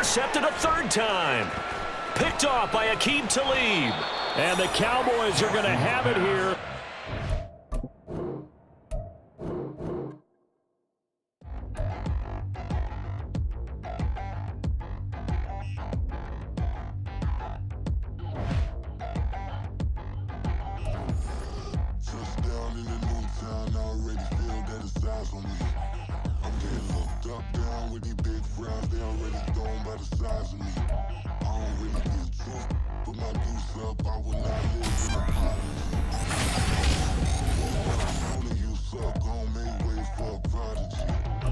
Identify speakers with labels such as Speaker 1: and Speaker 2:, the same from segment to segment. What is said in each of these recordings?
Speaker 1: intercepted a third time. Picked off by Aqib Talib. And the Cowboys are going to have it here.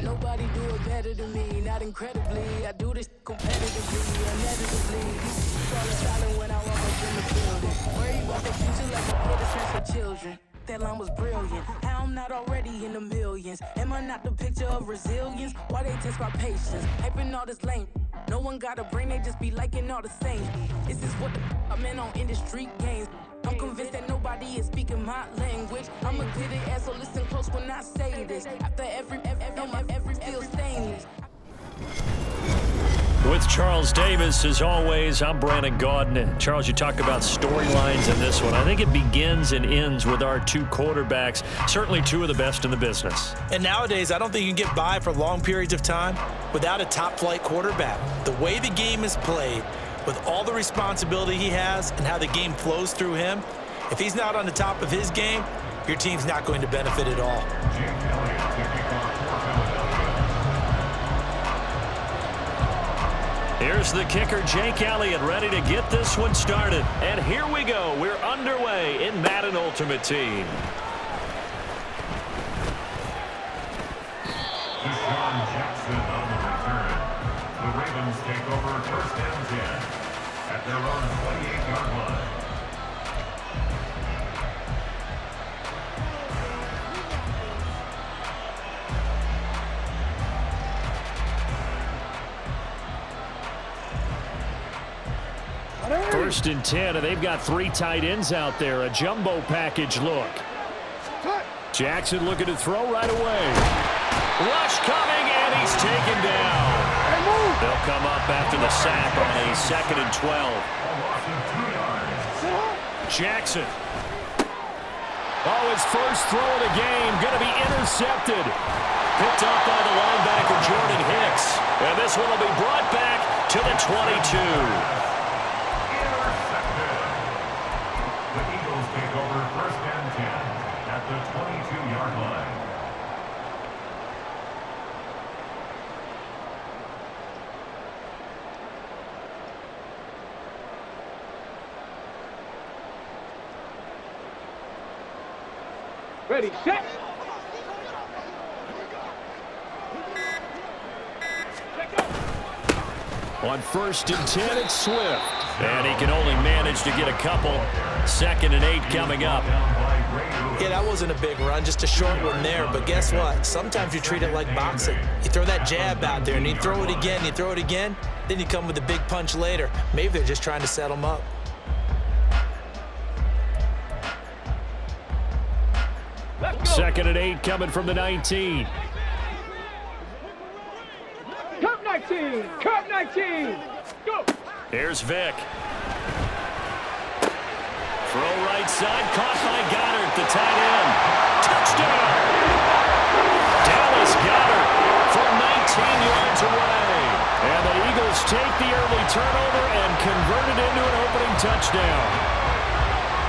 Speaker 2: Nobody do it better than me, not incredibly. I do this competitively, inevitably. Silent when I walk up in the building. Worry about the future like a kid that's for children. That line was brilliant. How I'm not already in the millions. Am I not the picture of resilience? Why they test my patience? Hyping all this lame. No one got a brain, they just be liking all the same. This is what the I'm in on industry games. I'm convinced that nobody is speaking my language. I'm a good ass, so listen close when I say this. After every feel stainless.
Speaker 1: With Charles Davis, as always, I'm Brandon Gaudin. And Charles, you talk about storylines in this one. I think it begins and ends with our two quarterbacks, certainly two of the best in the business.
Speaker 3: And nowadays, I don't think you can get by for long periods of time without a top-flight quarterback. The way the game is played, with all the responsibility he has and how the game flows through him, if he's not on the top of his game, your team's not going to benefit at all.
Speaker 1: Here's the kicker, Jake Elliott, ready to get this one started. And here we go. We're underway in Madden Ultimate Team.
Speaker 4: Deshaun Jackson on the return. The Ravens take over first down 10 at their own 28-yard line.
Speaker 1: First and 10, and they've got three tight ends out there. A jumbo package look. Jackson looking to throw right away. Rush coming, and he's taken down. They'll come up after the sack on a 2nd and 12. Jackson. Oh, his first throw of the game going to be intercepted. Picked up by the linebacker, Jordan Hicks. And this one will be brought back to the 22.
Speaker 4: The 22-yard line.
Speaker 5: Ready, set.
Speaker 1: On 1st and 10, it's Swift. And he can only manage to get a couple. 2nd and 8 coming up.
Speaker 3: Yeah, that wasn't a big run, just a short one there. But guess what? Sometimes you treat it like boxing. You throw that jab out there, and you throw it again, then you come with a big punch later. Maybe they're just trying to set him up.
Speaker 1: Second and 8 coming from the 19.
Speaker 5: Cup 19! Cup 19! Go!
Speaker 1: Here's Vick. Throw right side, caught by Goddard, the tight end. Touchdown! Dallas Goddard from 19 yards away. And the Eagles take the early turnover and convert it into an opening touchdown.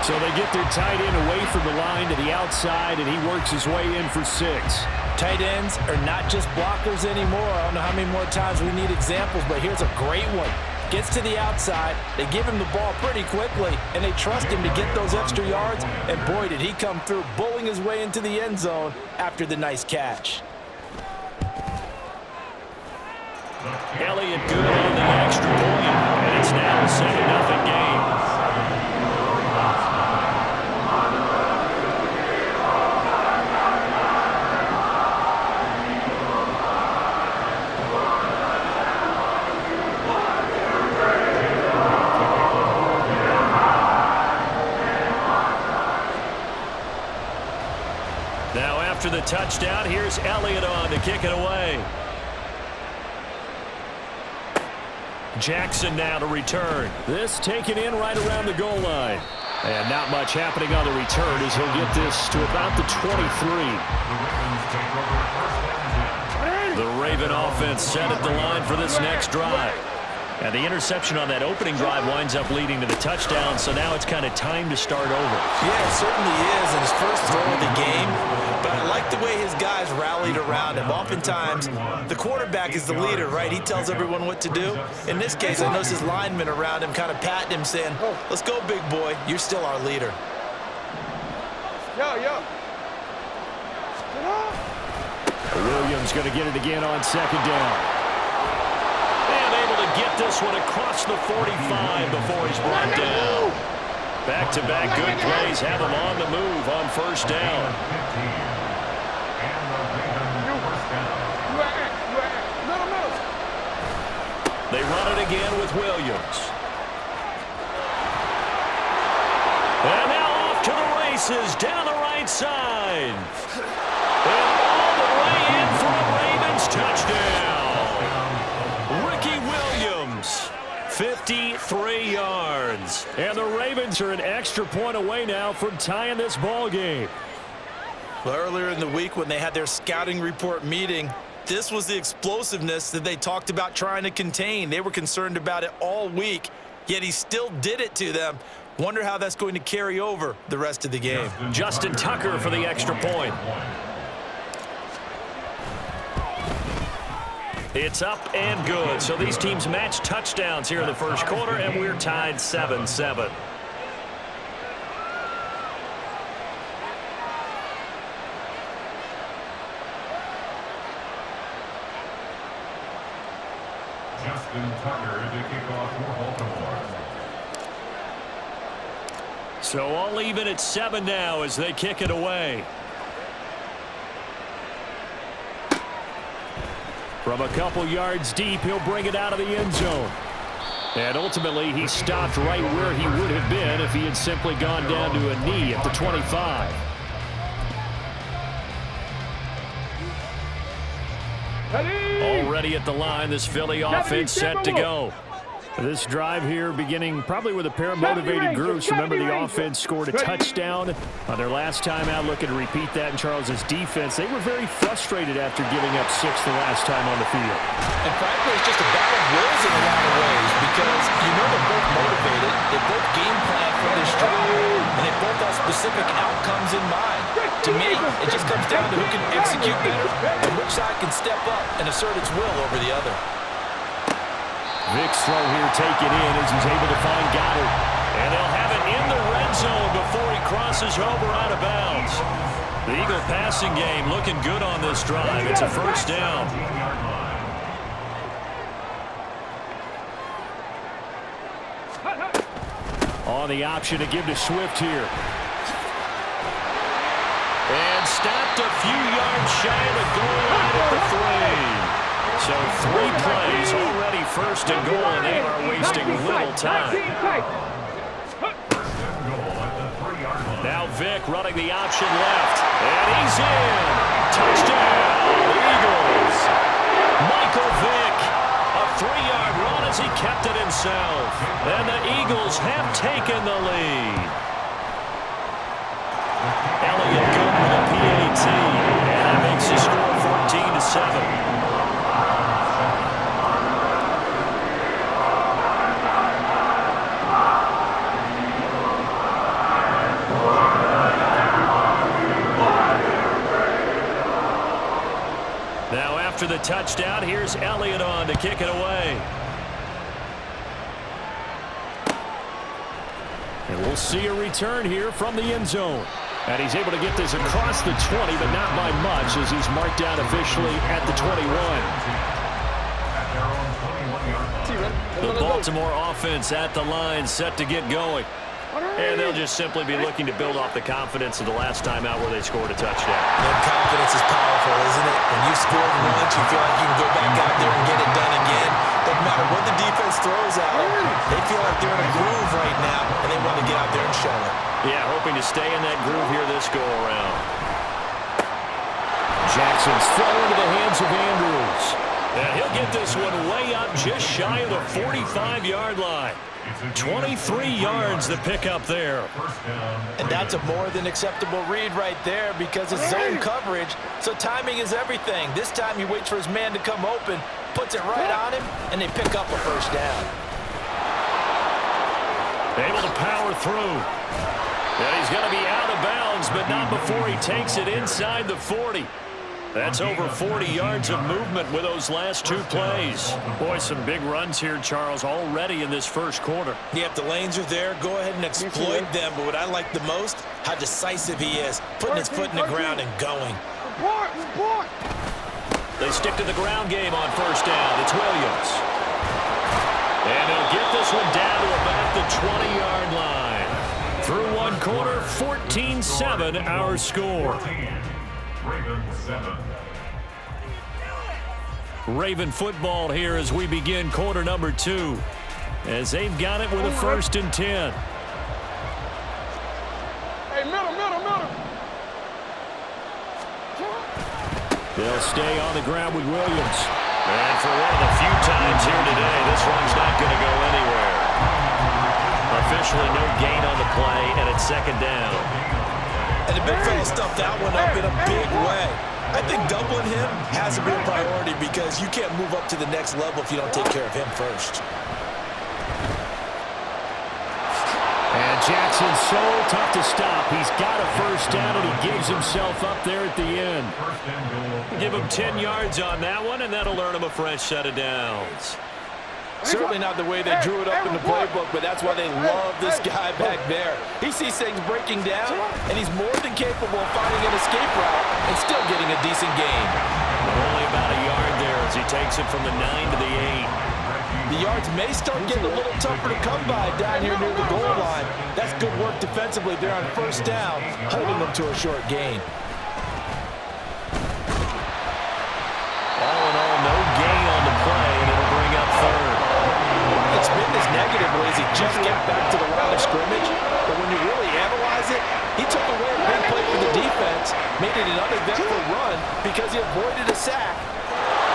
Speaker 1: So they get their tight end away from the line to the outside, and he works his way in for 6.
Speaker 3: Tight ends are not just blockers anymore. I don't know how many more times we need examples, but here's a great one. Gets to the outside, they give him the ball pretty quickly, and they trust him to get those extra yards, and boy, did he come through, bowling his way into the end zone after the nice catch.
Speaker 1: Elliott good on the extra point, and it's now a 7-0 game. Now after the touchdown, here's Elliott on to kick it away. Jackson now to return. This taken in right around the goal line. And not much happening on the return as he'll get this to about the 23. The Raven offense set at the line for this next drive. And the interception on that opening drive winds up leading to the touchdown, so now it's kind of time to start over.
Speaker 3: Yeah, it certainly is, and his first throw of the game. But I like the way his guys rallied around him. Oftentimes, the quarterback is the leader, right? He tells everyone what to do. In this case, I noticed his linemen around him kind of patting him, saying, let's go, big boy. You're still our leader.
Speaker 5: Yo.
Speaker 1: Williams going to get it again on second down. And able to get this one across the 45 before he's brought down. Back-to-back good plays have him on the move on first down. They run it again with Williams. And now off to the races down the right side. And all the way in for a Ravens touchdown. Ricky Williams, 53 yards. And the Ravens are an extra point away now from tying this ball game.
Speaker 3: Well, earlier in the week when they had their scouting report meeting, this was the explosiveness that they talked about trying to contain. They were concerned about it all week, yet he still did it to them. Wonder how that's going to carry over the rest of the game.
Speaker 1: Justin Tucker for the extra point. It's up and good. So these teams match touchdowns here in the first quarter, and we're tied 7-7.
Speaker 4: Justin Tucker to kick off for Baltimore.
Speaker 1: So all even at 7 now as they kick it away. From a couple yards deep, he'll bring it out of the end zone. And ultimately, he stopped right where he would have been if he had simply gone down to a knee at the 25. Already at the line, this Philly offense set to go. This drive here beginning probably with a pair of motivated groups. Remember, the offense scored a touchdown on their last time out. Looking to repeat that in Charles's defense. They were very frustrated after giving up 6 the last time on the field.
Speaker 3: And frankly, it's just a battle of wills in a lot of ways because you know they're both motivated. They both game plan for this drive, and they both have specific outcomes in mind. To me, it just comes down to who can execute better and which side can step up and assert its will over the other.
Speaker 1: Vic's throw here taken in as he's able to find Goddard. And they'll have it in the red zone before he crosses over out of bounds. The Eagle passing game looking good on this drive. It's a first down. On the option to give to Swift here. And stopped a few yards shy of the goal line at the 3. So 3 plays already first and goal, and they are wasting little time. Now Vic running the option left, and he's in. Touchdown, Eagles. Michael Vick, a 3-yard run as he kept it himself. And the Eagles have taken the lead. Elliott good with a PAT, and that makes the score 14-7. After the touchdown, here's Elliott on to kick it away. And we'll see a return here from the end zone. And he's able to get this across the 20, but not by much as he's marked down officially at the 21. The Baltimore offense at the line set to get going. And they'll just simply be looking to build off the confidence of the last time out where they scored a touchdown.
Speaker 3: That confidence is powerful, isn't it? When you've scored once, you feel like you can go back out there and get it done again. Doesn't matter what the defense throws at them. They feel like they're in a groove right now, and they want to get out there and show it.
Speaker 1: Yeah, hoping to stay in that groove here this go-around. Jackson's throw into the hands of Andrews. And he'll get this one way up just shy of the 45-yard line. 23 yards to pick up there.
Speaker 3: And that's a more than acceptable read right there because it's zone coverage, so timing is everything. This time he waits for his man to come open, puts it right on him, and they pick up a first down.
Speaker 1: Able to power through. And he's going to be out of bounds, but not before he takes it inside the 40. That's over 40 yards of movement with those last two plays. Boy, some big runs here, Charles, already in this first quarter.
Speaker 3: Yeah, if the lanes are there, go ahead and exploit them. But what I like the most, how decisive he is, putting his foot in the ground and going.
Speaker 5: Report!
Speaker 1: They stick to the ground game on first down. It's Williams. And he'll get this one down to about the 20-yard line. Through one quarter, 14-7 our score.
Speaker 4: Ravens 7.
Speaker 1: Raven football here as we begin quarter number 2. As they've got it with a 1st and 10.
Speaker 5: Hey, middle.
Speaker 1: They'll stay on the ground with Williams. And for one of the few times here today, this one's not going to go anywhere. Officially no gain on the play, and it's 2nd down.
Speaker 3: And the big fella stuffed that one up in a big way. I think doubling him has to be a priority because you can't move up to the next level if you don't take care of him first.
Speaker 1: And Jackson's so tough to stop. He's got a first down, and he gives himself up there at the end. Give him 10 yards on that one, and that'll earn him a fresh set of downs.
Speaker 3: Certainly not the way they drew it up in the playbook, but that's why they love this guy back there. He sees things breaking down, and he's more than capable of finding an escape route and still getting a decent gain.
Speaker 1: Only about a yard there as he takes it from the 9 to the 8.
Speaker 3: The yards may start getting a little tougher to come by down here near the goal line. That's good work defensively there on first down, holding them to a short gain.
Speaker 1: All in all, no gain on the play, and it'll bring up 3rd.
Speaker 3: It's been this negatively as he just got back to the line of scrimmage, but when you really analyze it, he took away a big play for the defense, made it an uneventful run because he avoided a sack.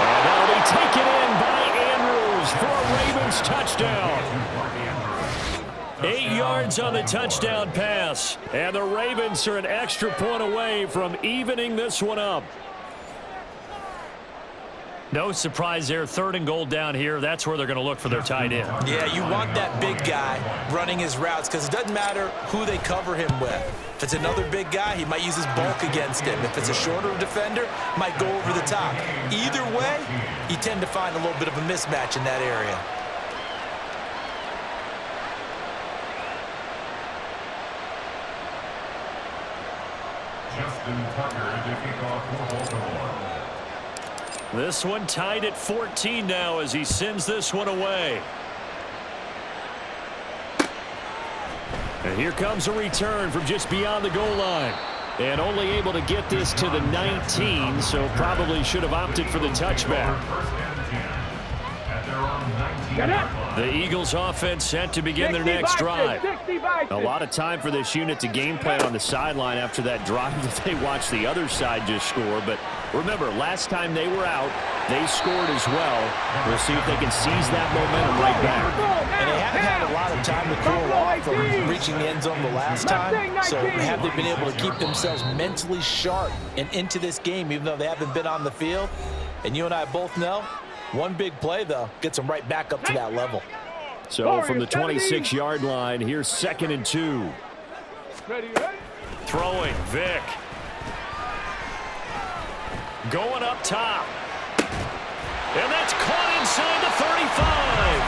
Speaker 1: And that'll be taken in by Andrews for a Ravens touchdown. 8 yards on the touchdown pass, and the Ravens are an extra point away from evening this one up. No surprise there, 3rd and goal down here. That's where they're going to look for their tight end.
Speaker 3: Yeah, you want that big guy running his routes because it doesn't matter who they cover him with. If it's another big guy, he might use his bulk against him. If it's a shorter defender, might go over the top. Either way, you tend to find a little bit of a mismatch in that area.
Speaker 4: Justin Tucker to kick off for Baltimore.
Speaker 1: This one tied at 14 now as he sends this one away. And here comes a return from just beyond the goal line. And only able to get this to the 19, so probably should have opted for the touchback. The Eagles offense set to begin their next drive. A lot of time for this unit to game plan on the sideline after that drive that they watched the other side just score. But remember, last time they were out, they scored as well. We'll see if they can seize that momentum right back.
Speaker 3: And they haven't had a lot of time to cool off from reaching the end zone the last time. So have they been able to keep themselves mentally sharp and into this game, even though they haven't been on the field? And you and I both know, one big play, though, gets them right back up to that level.
Speaker 1: So from the 26-yard line, here's 2nd and 2. Throwing, Vick. Going up top. And that's caught inside the 35.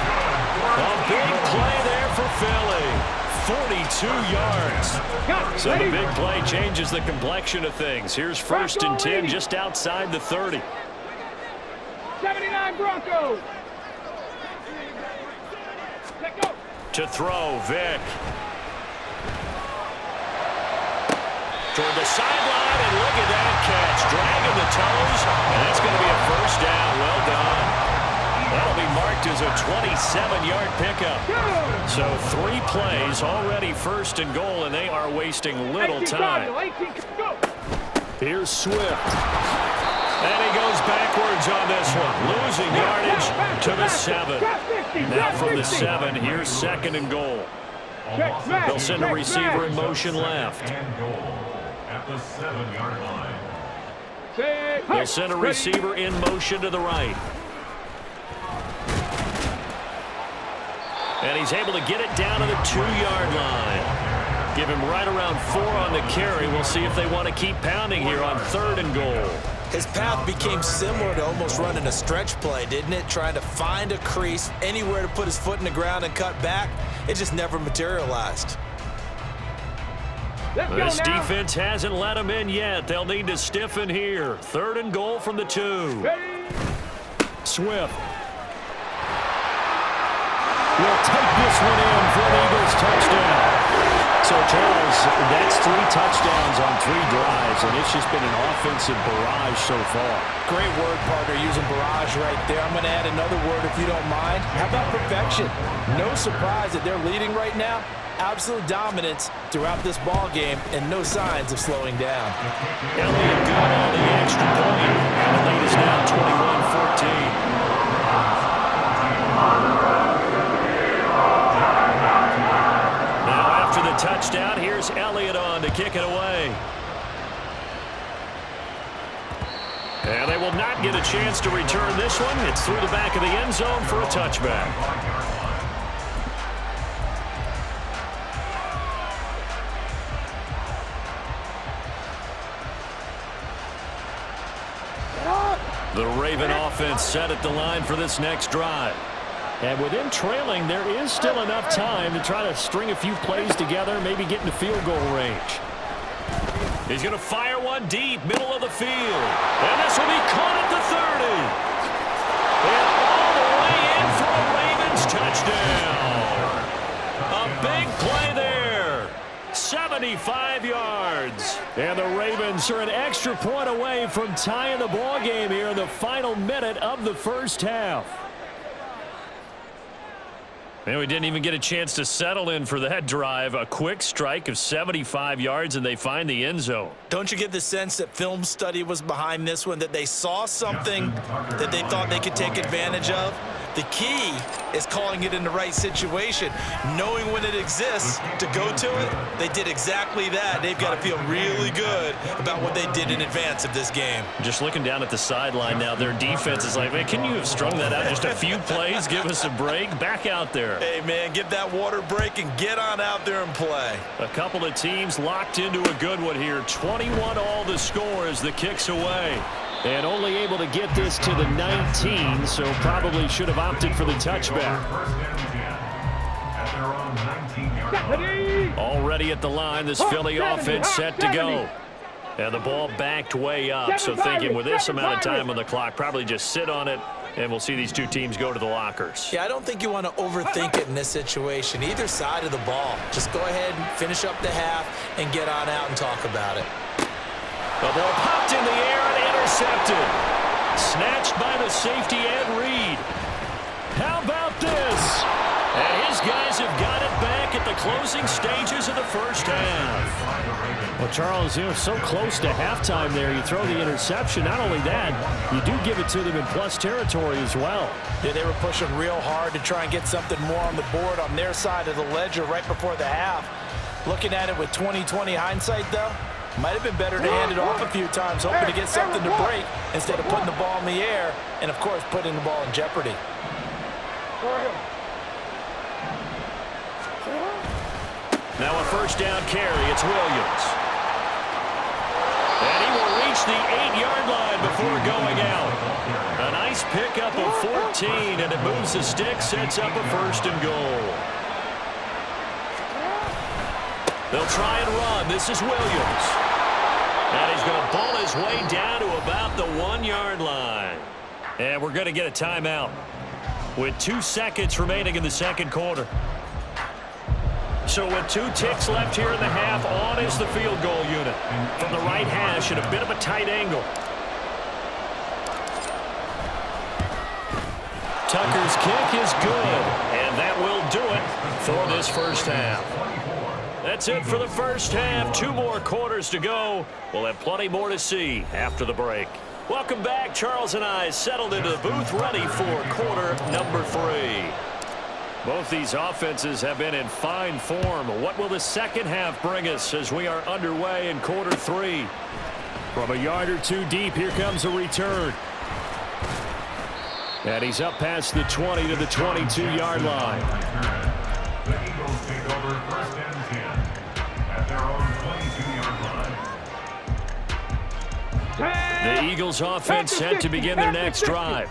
Speaker 1: A big play there for Philly. 42 yards. So the big play changes the complexion of things. Here's 1st and 10 just outside the 30.
Speaker 5: 79 Broncos. Let go.
Speaker 1: To throw, Vick. Toward the sideline, and look at that catch. Dragging the toes, and that's going to be a first down. Well done. That'll be marked as a 27-yard pickup. So 3 plays, already 1st and goal, and they are wasting little time. Here's Swift. And he goes backwards on this one, losing yardage to the 7. Now from the 7, here's 2nd and goal. They'll send a receiver in motion left.
Speaker 4: And goal at the 7-yard line.
Speaker 1: They'll send a receiver in motion to the right. And he's able to get it down to the 2-yard line. Give him right around 4 on the carry. We'll see if they want to keep pounding here on 3rd and goal.
Speaker 3: His path became similar to almost running a stretch play, didn't it? Trying to find a crease, anywhere to put his foot in the ground and cut back. It just never materialized.
Speaker 1: This defense hasn't let him in yet. They'll need to stiffen here. 3rd and goal from the 2. Swift will take this one in for an Eagles touchdown. So, Charles, that's 3 touchdowns on 3 drives, and it's just been an offensive barrage so far.
Speaker 3: Great word, partner, using barrage right there. I'm going to add another word if you don't mind. How about perfection? No surprise that they're leading right now. Absolute dominance throughout this ball game and no signs of slowing down.
Speaker 1: Elliott good on the extra point, and the lead is now 21-14. Touchdown. Here's Elliott on to kick it away. And they will not get a chance to return this one. It's through the back of the end zone for a touchback. The Raven offense set at the line for this next drive. And with him trailing, there is still enough time to try to string a few plays together, maybe get into field goal range. He's going to fire one deep, middle of the field. And this will be caught at the 30. And all the way in for a Ravens touchdown. A big play there. 75 yards. And the Ravens are an extra point away from tying the ball game here in the final minute of the first half. And we didn't even get a chance to settle in for that drive. A quick strike of 75 yards, and they find the end zone.
Speaker 3: Don't you get the sense that film study was behind this one, that they saw something that they thought they could take advantage of? The key is calling it in the right situation, knowing when it exists to go to it. They did exactly that. They've got to feel really good about what they did in advance of this game.
Speaker 1: Just looking down at the sideline now, their defense is like, man, can you have strung that out just a few plays? Give us a break. Back out there.
Speaker 3: Hey, man, get that water break and get on out there and play.
Speaker 1: A couple of teams locked into a good one here. 21 all the score as the kick's away. And only able to get this to the 19, so probably should have opted for the touchback. Already at the line, this Philly offense set to go. And the ball backed way up, so thinking with this amount of time on the clock, probably just sit on it, and we'll see these two teams go to the lockers.
Speaker 3: Yeah, I don't think you want to overthink it in this situation, either side of the ball. Just go ahead and finish up the half and get on out and talk about it.
Speaker 1: The ball popped in the air and intercepted. Snatched by the safety Ed Reed. How about this? And his guys have got it back at the closing stages of the first half. Well, Charles, you know, so close to halftime there. You throw the interception. Not only that, you do give it to them in plus territory as well.
Speaker 3: Yeah, they were pushing real hard to try and get something more on the board on their side of the ledger right before the half. Looking at it with 20/20 hindsight, though, might have been better to hand it off a few times, hoping to get something to break instead of putting the ball in the air and, of course, putting the ball in jeopardy.
Speaker 1: Now a first down carry. It's Williams. And he will reach the 8-yard line before going out. A nice pickup of 14, and it moves the stick, sets up a first and goal. They'll try and run. This is Williams. And he's going to pull his way down to about the 1-yard line. And we're going to get a timeout with 2 seconds remaining in the second quarter. So with 2 ticks left here in the half, on is the field goal unit. From the right hash at a bit of a tight angle. Tucker's kick is good. And that will do it for this first half. That's it for the first half. 2 more quarters to go. We'll have plenty more to see after the break. Welcome back. Charles and I settled into the booth ready for quarter number 3. Both these offenses have been in fine form. What will the second half bring us as we are underway in quarter 3? From a yard or two deep, here comes a return. And he's up past the 20 to the 22-yard line.
Speaker 4: The Eagles take over first and 10 at their own 22-yard line.
Speaker 1: The Eagles offense set to begin their next drive.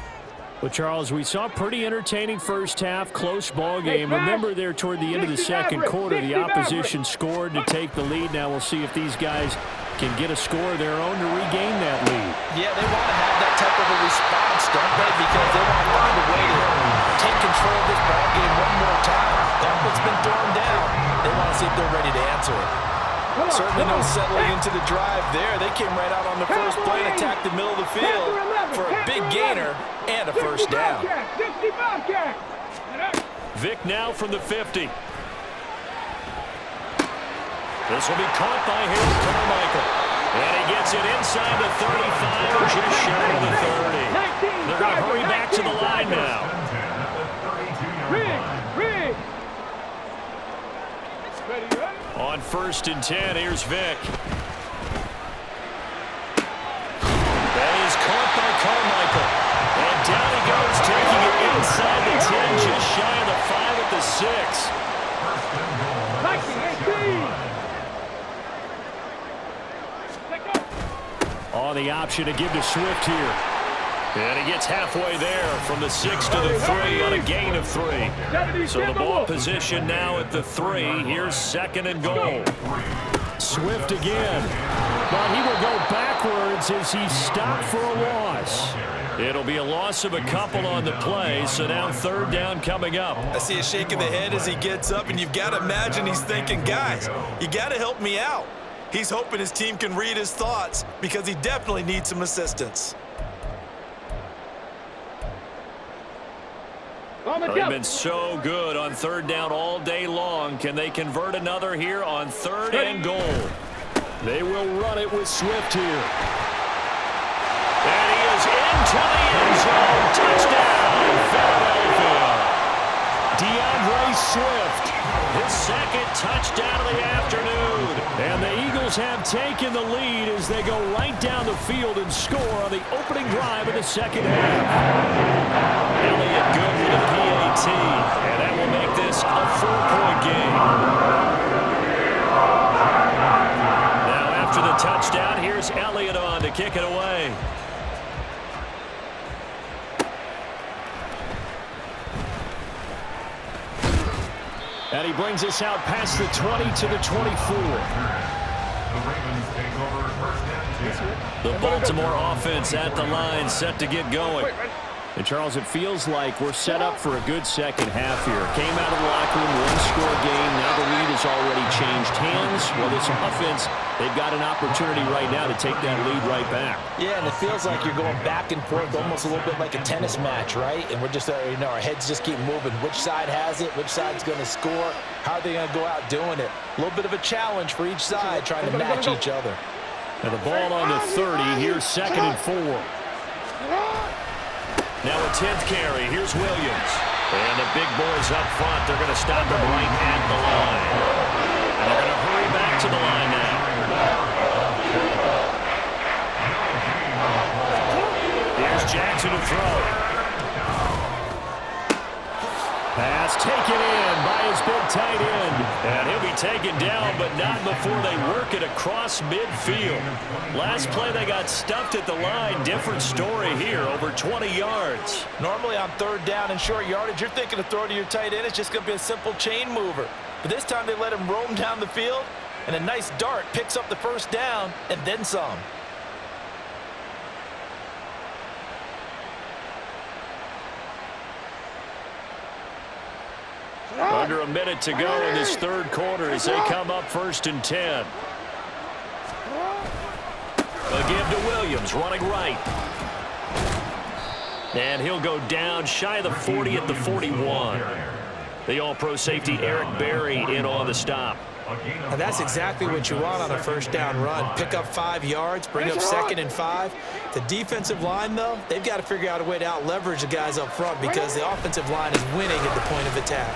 Speaker 1: Well, Charles, we saw a pretty entertaining first half, close ball game. Remember there toward the end of the second quarter, the opposition scored to take the lead. Now we'll see if these guys can get a score of their own to regain that lead.
Speaker 3: Yeah, they want to have that type of a response, don't they? Because they want to find a way to take control of this ball game one more time. What's been thrown down, they want to see if they're ready to answer it. Certainly no settling into the drive there. They came right out on the first play and attacked the middle of the field for a big gainer and a first down.
Speaker 1: Vic now from the 50. This will be caught by Harold Carmichael. And he gets it inside the 35, just shy of the 30. They're going to hurry back to the line now. On first and 10, here's Vic. That is caught by Carmichael. And down he goes, taking it inside the 10, just shy of the 5 at the 6. On the option to give to Swift here. And he gets halfway there from the 6 to the 3 on a gain of 3. So the ball position now at the 3. Here's second and goal. Swift again. But he will go backwards as he stopped for a loss. It'll be a loss of a couple on the play, so now third down coming up.
Speaker 3: I see a shake of the head as he gets up, and you've got to imagine he's thinking, guys, you got to help me out. He's hoping his team can read his thoughts because he definitely needs some assistance.
Speaker 1: They've been so good on third down all day long. Can they convert another here on third and goal? They will run it with Swift here. And he is into the end zone. Touchdown, Philadelphia. DeAndre Swift, his second touchdown of the afternoon. And the Eagles have taken the lead as they go right down the field and score on the opening drive of the second half. Elliott good with a PAT, and that will make this a 4-point game. Now after the touchdown, here's Elliott on to kick it away. And he brings us out past the 20 to the 24. The Baltimore offense at the line, set to get going. And, Charles, it feels like we're set up for a good second half here. Came out of the locker room, one-score game. Now the lead has already changed hands. Well, this offense, they've got an opportunity right now to take that lead right back.
Speaker 3: Yeah, and it feels like you're going back and forth, almost a little bit like a tennis match, right? And we're just, our heads just keep moving. Which side has it? Which side's going to score? How are they going to go out doing it? A little bit of a challenge for each side, trying to match each other.
Speaker 1: And the ball on the 30. Here's second and 4. Now a 10th carry. Here's Williams. And the big boys up front, they're going to stop him right at the line. And they're going to hurry back to the line now. Here's Jackson to throw. Pass taken in by his big tight end. And he'll be taken down, but not before they work it across midfield. Last play, they got stuffed at the line. Different story here, over 20 yards.
Speaker 3: Normally on third down and short yardage, you're thinking to throw to your tight end. It's just going to be a simple chain mover. But this time they let him roam down the field, and a nice dart picks up the first down and then some.
Speaker 1: Under a minute to go in this third quarter as they come up first and 10. A give to Williams, running right. And he'll go down shy of the 40 at the 41. The All-Pro safety Eric Berry in on the stop.
Speaker 3: And that's exactly what you want on a first down run. Pick up 5 yards, bring up 2nd and 5. The defensive line, though, they've got to figure out a way to out-leverage the guys up front because the offensive line is winning at the point of attack.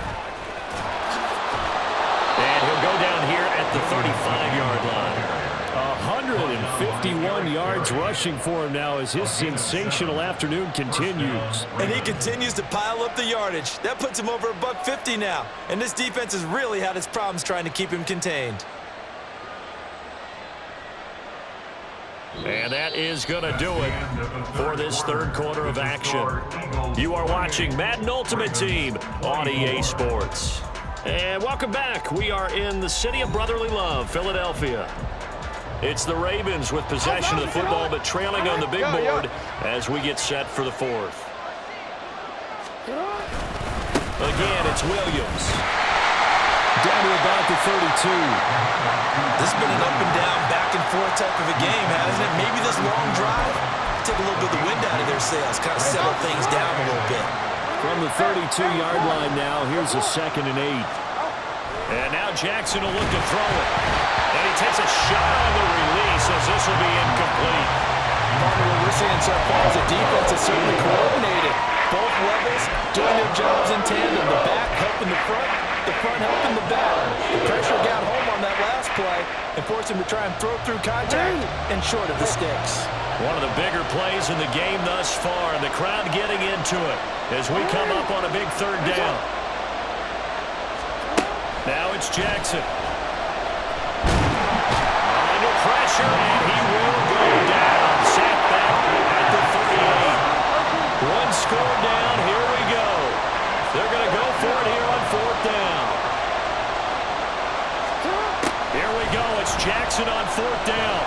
Speaker 1: And he'll go down here at the 35-yard line. 151 yards rushing for him now as his sensational afternoon continues.
Speaker 3: And he continues to pile up the yardage. That puts him over $150 now. And this defense has really had its problems trying to keep him contained.
Speaker 1: And that is going to do it for this third quarter of action. You are watching Madden Ultimate Team on EA Sports. And welcome back. We are in the city of brotherly love, Philadelphia. It's the Ravens with possession of the football, but trailing on the big board as we get set for the fourth. Again, it's Williams. Down to about the 32.
Speaker 3: This has been an up and down, back and forth type of a game, hasn't it? Maybe this long drive took a little bit of the wind out of their sails, kind of settle things down a little bit.
Speaker 1: From the 32-yard line now, here's a 2nd and 8. And now Jackson will look to throw it. And he takes a shot on the release as this will be incomplete.
Speaker 3: What we're seeing so far is the defense is certainly coordinated. Both levels doing their jobs in tandem. The back helping the front helping the back. The pressure got home on that last play and forced him to try and throw through contact and short of the sticks.
Speaker 1: One of the bigger plays in the game thus far, and the crowd getting into it as we come up on a big 3rd down. Now it's Jackson. Under pressure, and he will go down. Sacked back at the 38. One score down, here we go. They're going to go for it here on 4th down. Here we go, it's Jackson on 4th down.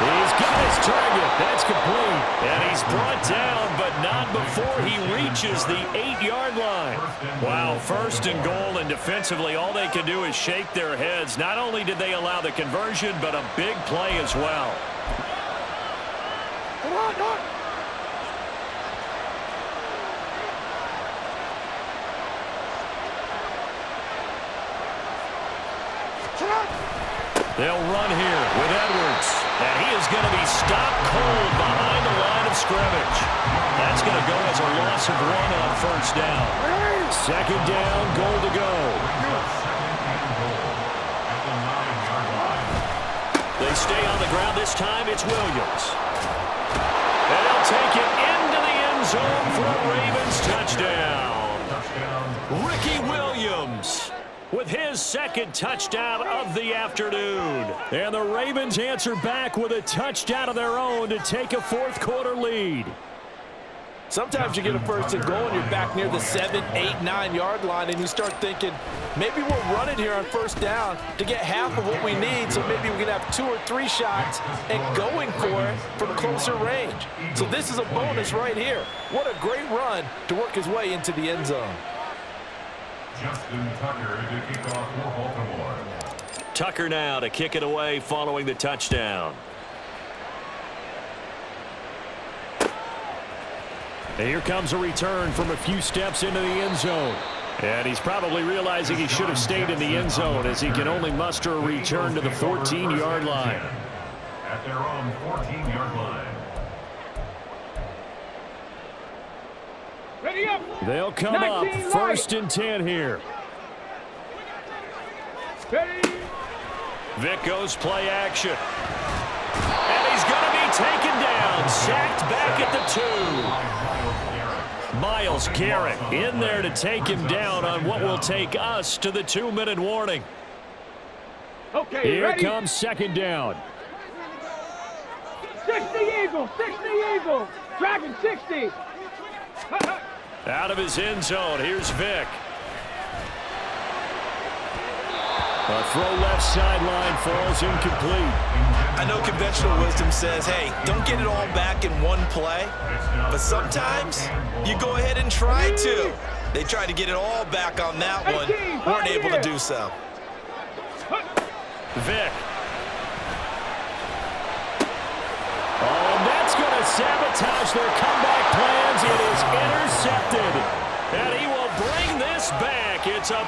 Speaker 1: He's got his target. That's complete. And he's brought down, but not before he reaches the 8-yard line. Wow, 1st and goal, and defensively, all they can do is shake their heads. Not only did they allow the conversion, but a big play as well.
Speaker 5: Come on, Doc.
Speaker 1: They'll run here with Edwards. And he is going to be stopped cold behind the line of scrimmage. That's going to go as a loss of 1 on 1st down. 2nd down, goal to go. They stay on the ground this time. It's Williams. And they'll take it into the end zone for a Ravens touchdown. Ricky Williams with his 2nd touchdown of the afternoon. And the Ravens answer back with a touchdown of their own to take a 4th quarter lead.
Speaker 3: Sometimes you get a 1st and goal and you're back near the 7, 8, 9-yard line and you start thinking, maybe we'll run it here on 1st down to get half of what we need, so maybe we can have 2 or 3 shots and going for it from closer range. So this is a bonus right here. What a great run to work his way into the end zone.
Speaker 4: Justin Tucker to kick off for Baltimore.
Speaker 1: Tucker now to kick it away following the touchdown. And here comes a return from a few steps into the end zone. And he's probably realizing he should have stayed in the end zone as he can only muster a return to the 14-yard line.
Speaker 4: At their own 14-yard line.
Speaker 5: Ready up.
Speaker 1: They'll come up 1st and 10 here.
Speaker 5: Ready.
Speaker 1: Vic goes play action. And he's going to be taken down. Sacked back at the 2. Myles Garrett in there to take him down on what will take us to the 2-minute warning.
Speaker 5: Okay,
Speaker 1: Here
Speaker 5: ready.
Speaker 1: comes 2nd down.
Speaker 5: 60 Eagles, 60 Eagles. Dragon 60.
Speaker 1: Out of his end zone, here's Vic. A throw left sideline falls incomplete.
Speaker 3: I know conventional wisdom says, hey, don't get it all back in one play, but sometimes you go ahead and try to. They tried to get it all back on that one, weren't able to do so.
Speaker 1: Vic. Oh, and that's going to sabotage their comeback plans. It is intercepted. And he will bring this back. It's up.